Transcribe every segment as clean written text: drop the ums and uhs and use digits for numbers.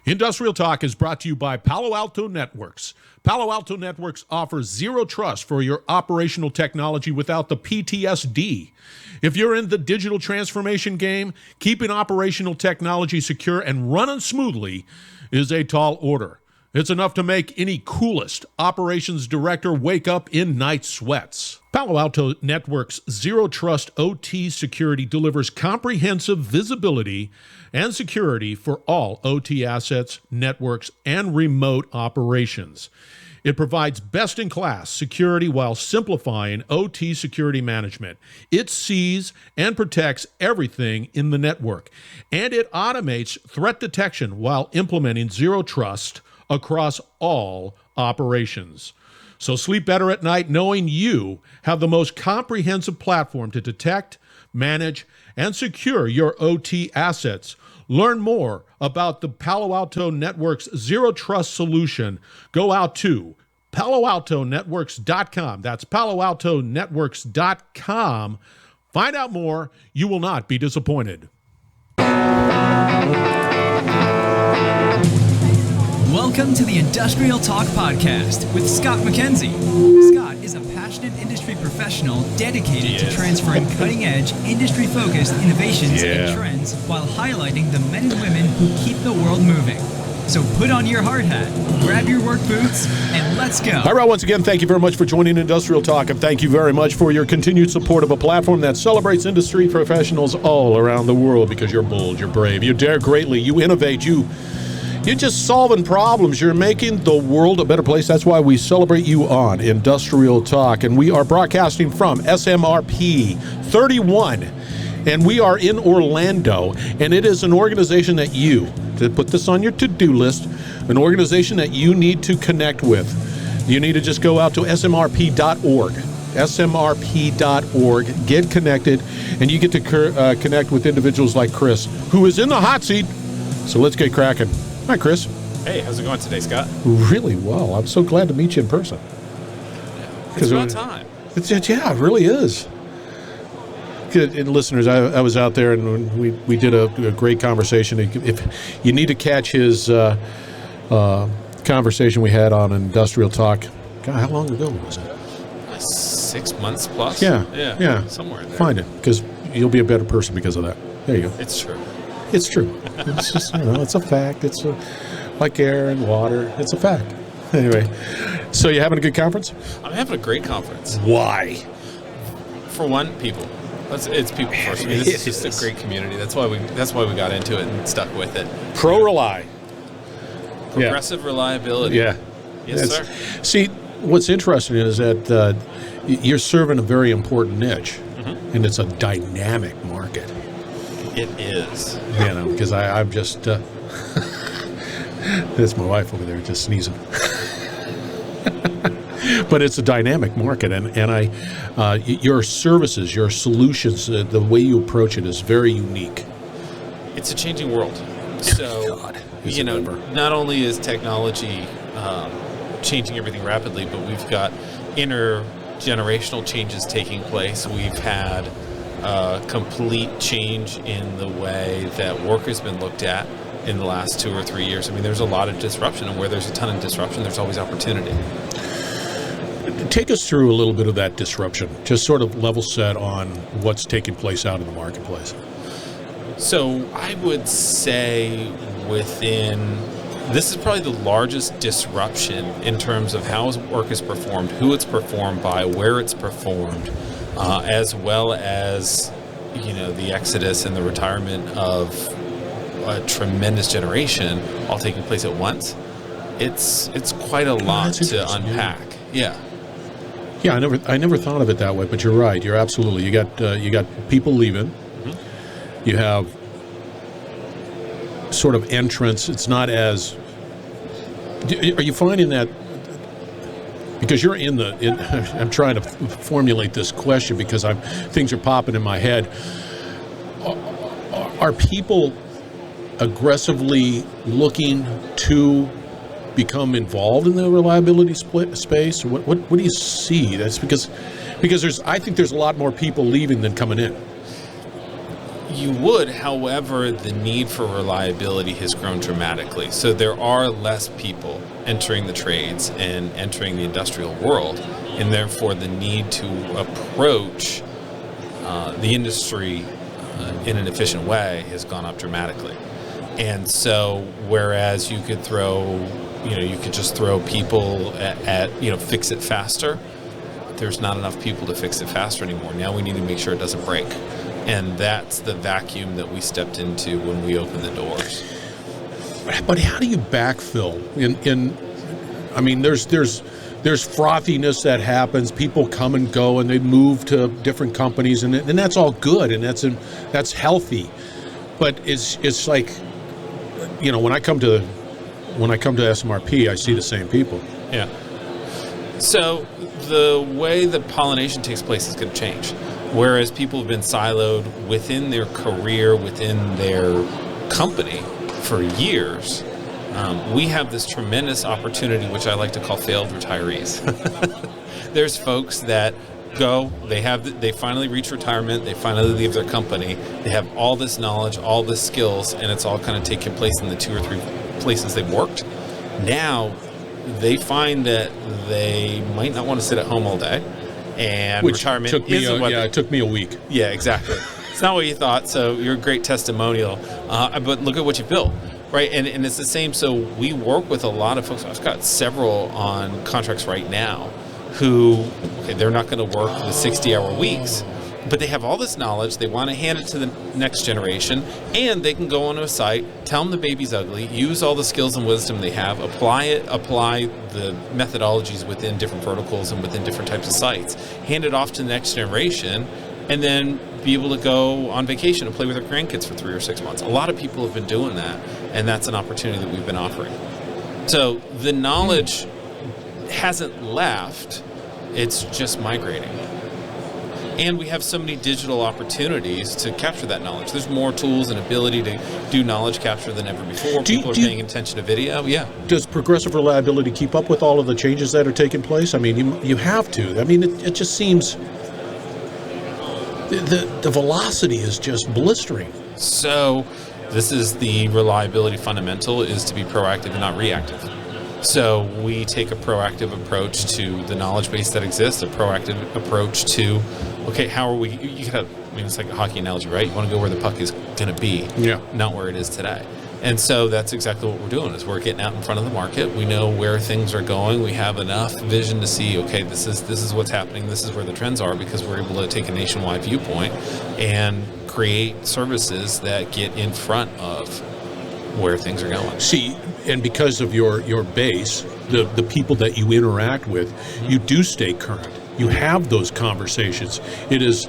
Industrial Talk is brought to you by Palo Alto Networks. Palo Alto Networks offers zero trust for your operational technology without the PTSD. If you're in the digital transformation game, keeping operational technology secure and running smoothly is a tall order. It's enough to make any coolest operations director wake up in night sweats. Palo Alto Networks Zero Trust OT Security delivers comprehensive visibility and security for all OT assets, networks, and remote operations. It provides best-in-class security while simplifying OT security management. It sees and protects everything in the network, and it automates threat detection while implementing zero trust across all operations. So sleep better at night knowing you have the most comprehensive platform to detect, manage, and secure your OT assets. Learn more about the Palo Alto Networks Zero Trust solution. Go out to PaloAltoNetworks.com. That's PaloAltoNetworks.com. Find out more. You will not be disappointed. Welcome to the Industrial Talk Podcast with Scott MacKenzie. Scott is a passionate industry professional dedicated to transferring cutting-edge, industry-focused innovations and trends while highlighting the men and women who keep the world moving. So put on your hard hat, grab your work boots, and let's go. All right, once again, thank you very much for joining Industrial Talk, and thank you very much for your continued support of a platform that celebrates industry professionals all around the world, because you're bold, you're brave, you dare greatly, you innovate, you're just solving problems. You're making the world a better place. That's why we celebrate you on Industrial Talk. And we are broadcasting from SMRP 31. And we are in Orlando. And it is an organization that you, to put this on your to-do list, an organization that you need to connect with. You need to just go out to smrp.org. smrp.org. Get connected. And you get to connect with individuals like Chris, who is in the hot seat. So let's get cracking. Hi, Chris. Hey, how's it going today, Scott? Really well. I'm so glad to meet you in person. It's about time. It really is. Good. And listeners, I was out there and we did a great conversation. If you need to catch his conversation we had on Industrial Talk, God, how long ago was it? 6 months plus? Yeah. Somewhere in there. Find it, because you'll be a better person because of that. There you go. It's true. It's true. It's just, it's a fact. It's like air and water. It's a fact. Anyway, so you having a good conference? I'm having a great conference. Why? For one, people. It's people first. I mean, this is just a great community. That's why we got into it and stuck with it. Proreli. Progressive reliability. Yeah. Yes, sir. See, what's interesting is that you're serving a very important niche, and it's a dynamic market. It is. Because I'm just... that's my wife over there just sneezing. But it's a dynamic market, and your services, your solutions, the way you approach it is very unique. It's a changing world. So, not only is technology changing everything rapidly, but we've got intergenerational changes taking place. We've had complete change in the way that work has been looked at in the last 2 or 3 years. I mean, there's a lot of disruption, and where there's a ton of disruption, there's always opportunity. Take us through a little bit of that disruption, just sort of level set on what's taking place out in the marketplace. So I would say this is probably the largest disruption in terms of how work is performed, who it's performed by, where it's performed, as well as, the exodus and the retirement of a tremendous generation all taking place at once. It's quite a lot to unpack. Yeah, I never thought of it that way, but you're right. You're absolutely. You got people leaving. Mm-hmm. You have sort of entrance. It's not as. Are you finding that? Because you're I'm trying to formulate this question because things are popping in my head. Are people aggressively looking to become involved in the reliability space? What do you see? That's because I think there's a lot more people leaving than coming in. You would, however, the need for reliability has grown dramatically. So there are less people entering the trades and entering the industrial world, and therefore the need to approach the industry in an efficient way has gone up dramatically. And so whereas you could just throw people at fix it faster, there's not enough people to fix it faster anymore. Now we need to make sure it doesn't break. And that's the vacuum that we stepped into when we opened the doors. But how do you backfill? There's frothiness that happens. People come and go, and they move to different companies, and that's all good, and that's healthy. But it's like, when I come to SMRP, I see the same people. Yeah. So the way the pollination takes place is going to change. Whereas people have been siloed within their career, within their company for years, we have this tremendous opportunity, which I like to call failed retirees. There's folks that go, they finally reach retirement, they finally leave their company, they have all this knowledge, all this skills, and it's all kind of taken place in the 2 or 3 places they've worked. Now they find that they might not want to sit at home all day. And which retirement took it took me a week. Yeah, exactly. It's not what you thought, so you're a great testimonial. But look at what you built, right? And it's the same. So we work with a lot of folks. I've got several on contracts right now who, they're not going to work the 60-hour weeks, but they have all this knowledge. They want to hand it to the next generation, and they can go onto a site, tell them the baby's ugly, use all the skills and wisdom they have, apply the methodologies within different verticals and within different types of sites, hand it off to the next generation, and then be able to go on vacation and play with their grandkids for 3 or 6 months. A lot of people have been doing that, and that's an opportunity that we've been offering. So the knowledge hasn't left, it's just migrating. And we have so many digital opportunities to capture that knowledge. There's more tools and ability to do knowledge capture than ever before. People are paying attention to video. Yeah. Does progressive reliability keep up with all of the changes that are taking place? I mean, you have to. I mean, it just seems the velocity is just blistering. So this is the reliability fundamental, is to be proactive and not reactive. So we take a proactive approach to the knowledge base that exists, a proactive approach to, how are we, it's like a hockey analogy, right? You want to go where the puck is going to be, not where it is today. And so that's exactly what we're doing, is we're getting out in front of the market. We know where things are going. We have enough vision to see, this is what's happening. This is where the trends are, because we're able to take a nationwide viewpoint and create services that get in front of where things are going. See, and because of your base, the people that you interact with, you do stay current. You have those conversations. It is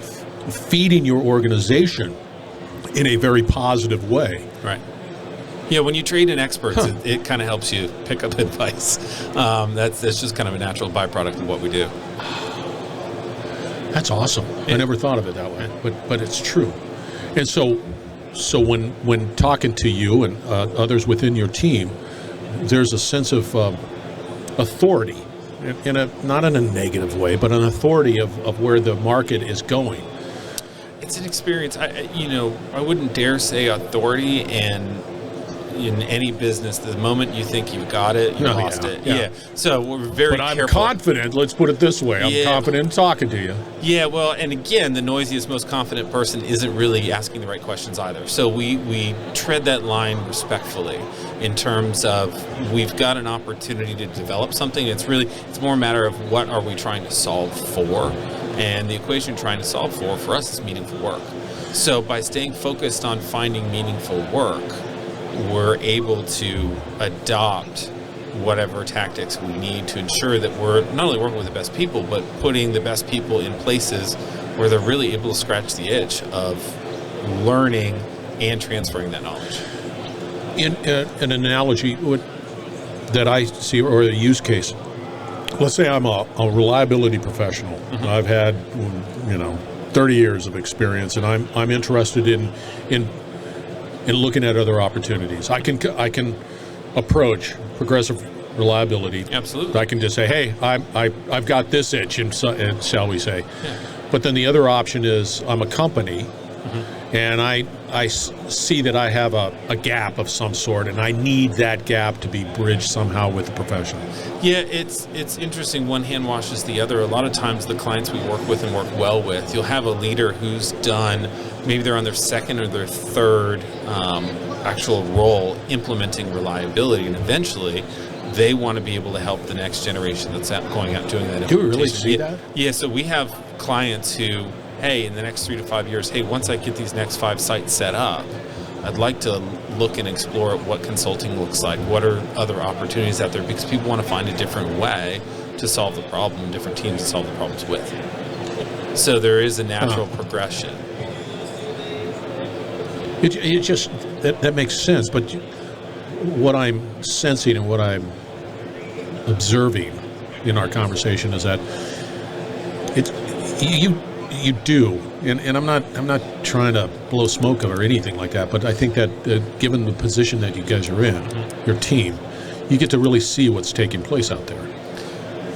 feeding your organization in a very positive way. Right. Yeah, when you trade in experts, it kind of helps you pick up advice. That's just kind of a natural byproduct of what we do. That's awesome. Yeah. I never thought of it that way, but it's true. And so when talking to you and others within your team, there's a sense of authority, not in a negative way, but an authority of where the market is going. It's an experience. I wouldn't dare say authority, and in any business, the moment you think you've got it, you lost it. Yeah. So we're very careful. But I'm confident, let's put it this way, I'm confident in talking to you. Yeah, well, and again, the noisiest, most confident person isn't really asking the right questions either. So we tread that line respectfully in terms of, we've got an opportunity to develop something. It's more a matter of what are we trying to solve for. And the equation we're trying to solve for us is meaningful work. So by staying focused on finding meaningful work, we're able to adopt whatever tactics we need to ensure that we're not only working with the best people, but putting the best people in places where they're really able to scratch the itch of learning and transferring that knowledge. In an analogy that I see, or a use case, let's say I'm a reliability professional. Mm-hmm. I've had 30 years of experience, and I'm interested in looking at other opportunities. I can approach progressive reliability. Absolutely. I can just say, hey, I've got this itch, and shall we say. Yeah. But then the other option is I'm a company, mm-hmm. and I see that I have a gap of some sort, and I need that gap to be bridged somehow with the professional. Yeah, it's interesting. One hand washes the other. A lot of times the clients we work with and work well with, you'll have a leader who's done, maybe they're on their second or their third actual role implementing reliability, and eventually they want to be able to help the next generation that's going out doing that. Do we really see that? Yeah, so we have clients who, hey, in the next 3 to 5 years, hey, once I get these next 5 sites set up, I'd like to look and explore what consulting looks like. What are other opportunities out there? Because people want to find a different way to solve the problem, different teams to solve the problems with. So there is a natural progression. It just, that makes sense, but what I'm sensing and what I'm observing in our conversation is that it's you do, and I'm not trying to blow smoke or anything like that, but I think that given the position that you guys are in, your team, you get to really see what's taking place out there.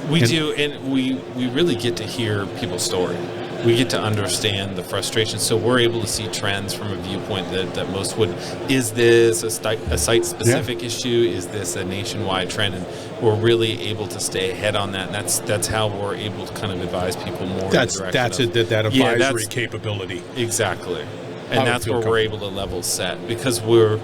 We do, and we really get to hear people's story. We get to understand the frustration, so we're able to see trends from a viewpoint that most would. Is this a site-specific issue? Is this a nationwide trend? And we're really able to stay ahead on that, and that's how we're able to kind of advise people more. That's that advisory capability. Exactly, and that's where we're able to level set, because we're,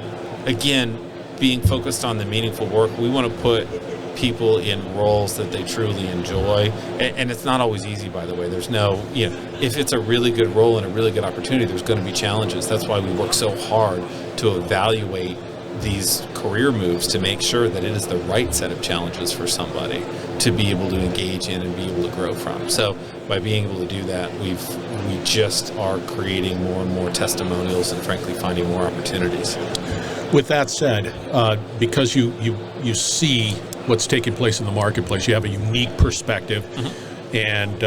again, being focused on the meaningful work. We want to put people in roles that they truly enjoy, and it's not always easy, by the way. There's no, if it's a really good role and a really good opportunity, there's going to be challenges. That's why we work so hard to evaluate these career moves to make sure that it is the right set of challenges for somebody to be able to engage in and be able to grow from. So by being able to do that, we just are creating more and more testimonials and frankly finding more opportunities. With that said, because you see what's taking place in the marketplace, you have a unique perspective, and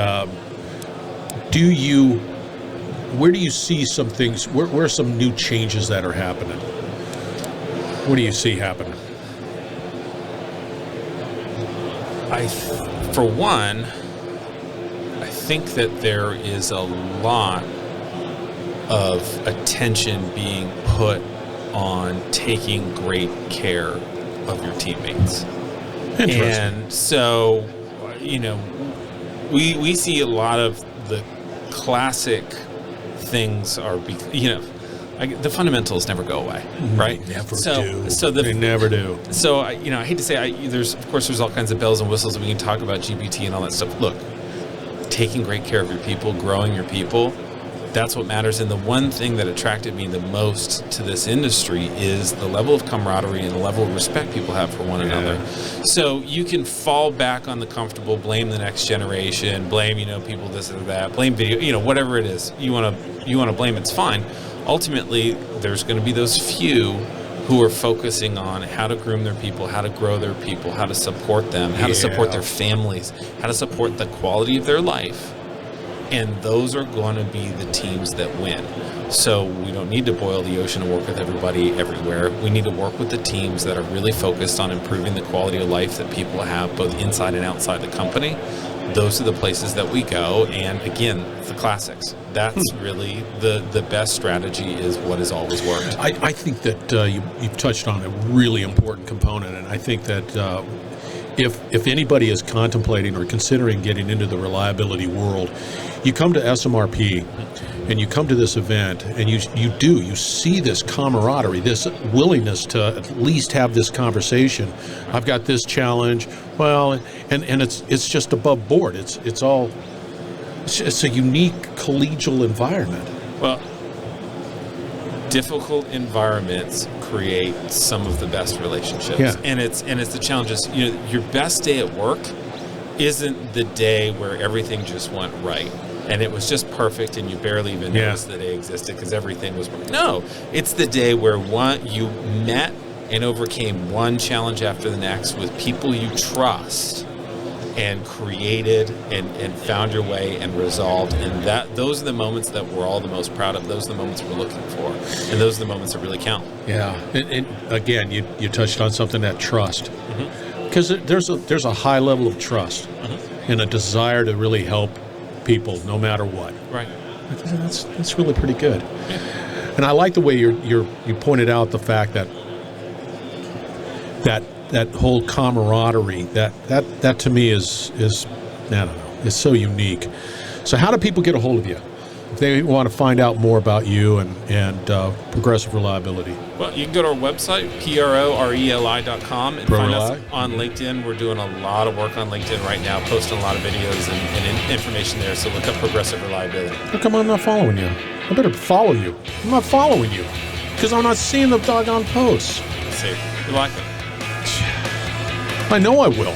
where do you see some things, where are some new changes that are happening? What do you see happening? For one, I think that there is a lot of attention being put on taking great care of your teammates. And so, we see a lot of the classic things are, the fundamentals never go away, right? They never do. So, I hate to say, there's all kinds of bells and whistles, and we can talk about GPT and all that stuff. Look, taking great care of your people, growing your people, that's what matters. And the one thing that attracted me the most to this industry is the level of camaraderie and the level of respect people have for one another. So you can fall back on the comfortable, blame the next generation, blame, people this or that, blame video, whatever it is you want to blame, it's fine. Ultimately, there's going to be those few who are focusing on how to groom their people, how to grow their people, how to support them, how to support their families, how to support the quality of their life. And those are going to be the teams that win. So we don't need to boil the ocean and work with everybody everywhere. We need to work with the teams that are really focused on improving the quality of life that people have both inside and outside the company. Those are the places that we go. And again, the classics. That's really the best strategy, is what has always worked. I think that you've touched on a really important component, and I think that if anybody is contemplating or considering getting into the reliability world, you come to SMRP and you come to this event, and you see this camaraderie, this willingness to at least have this conversation. I've got this challenge, and it's just above board. It's a unique collegial environment. Well, difficult environments create some of the best relationships, and it's the challenges. Your best day at work isn't the day where everything just went right and it was just perfect and you barely even noticed the day existed because everything was perfect. No, it's the day where you met and overcame one challenge after the next with people you trust, and created and found your way and resolved. And those are the moments that we're all the most proud of. Those are the moments we're looking for, and those are the moments that really count. Yeah, and again, you touched on something, that trust, because there's a high level of trust and a desire to really help people no matter what. Right. That's really pretty good. Yeah. And I like the way you pointed out the fact that whole camaraderie, that to me is I don't know, is so unique. So how do people get a hold of you if they want to find out more about you and Progressive Reliability? Well, you can go to our website, proreli.com, and find us on LinkedIn. We're doing a lot of work on LinkedIn right now, posting a lot of videos and information there. So look up Progressive Reliability. How come I'm not following you? I better follow you. I'm not following you because I'm not seeing the doggone posts. See, you like it? I know I will.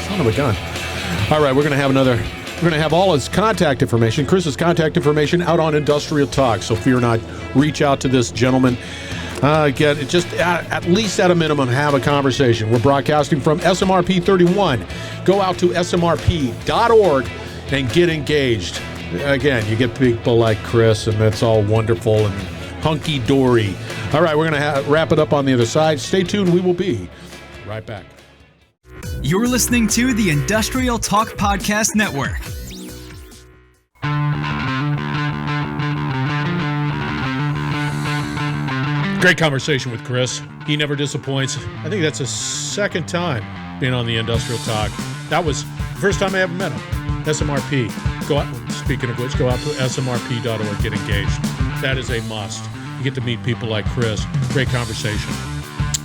Son of a gun. All right, we're going to have all his contact information, Chris's contact information, out on Industrial Talk. So fear not, reach out to this gentleman. At least at a minimum, have a conversation. We're broadcasting from SMRP 31. Go out to smrp.org and get engaged. Again, you get people like Chris, and that's all wonderful and hunky-dory. All right, we're going to wrap it up on the other side. Stay tuned. We will be right back. You're listening to the Industrial Talk Podcast Network. Great conversation with Chris. He never disappoints. I think that's the second time being on the Industrial Talk. That was the first time I ever met him. SMRP. Speaking of which, go out to smrp.org, get engaged. That is a must. You get to meet people like Chris. Great conversation.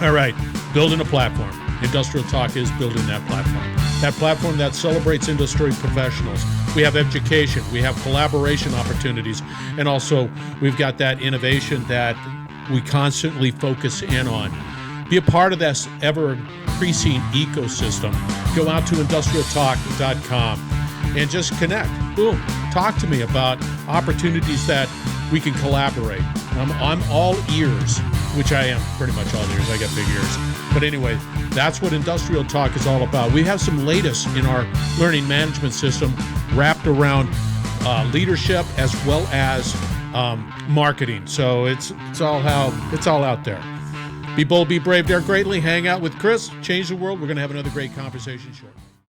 All right, building a platform. Industrial Talk is building that platform that celebrates industry professionals. We have education, we have collaboration opportunities, and also we've got that innovation that we constantly focus in on. Be a part of this ever-increasing ecosystem. Go out to industrialtalk.com and just connect. Boom. Talk to me about opportunities that we can collaborate. I'm all ears, which I am pretty much all ears. I got big ears. But anyway, that's what Industrial Talk is all about. We have some latest in our learning management system wrapped around leadership as well as marketing. So it's all out there. Be bold, be brave, dare greatly. Hang out with Chris. Change the world. We're going to have another great conversation shortly.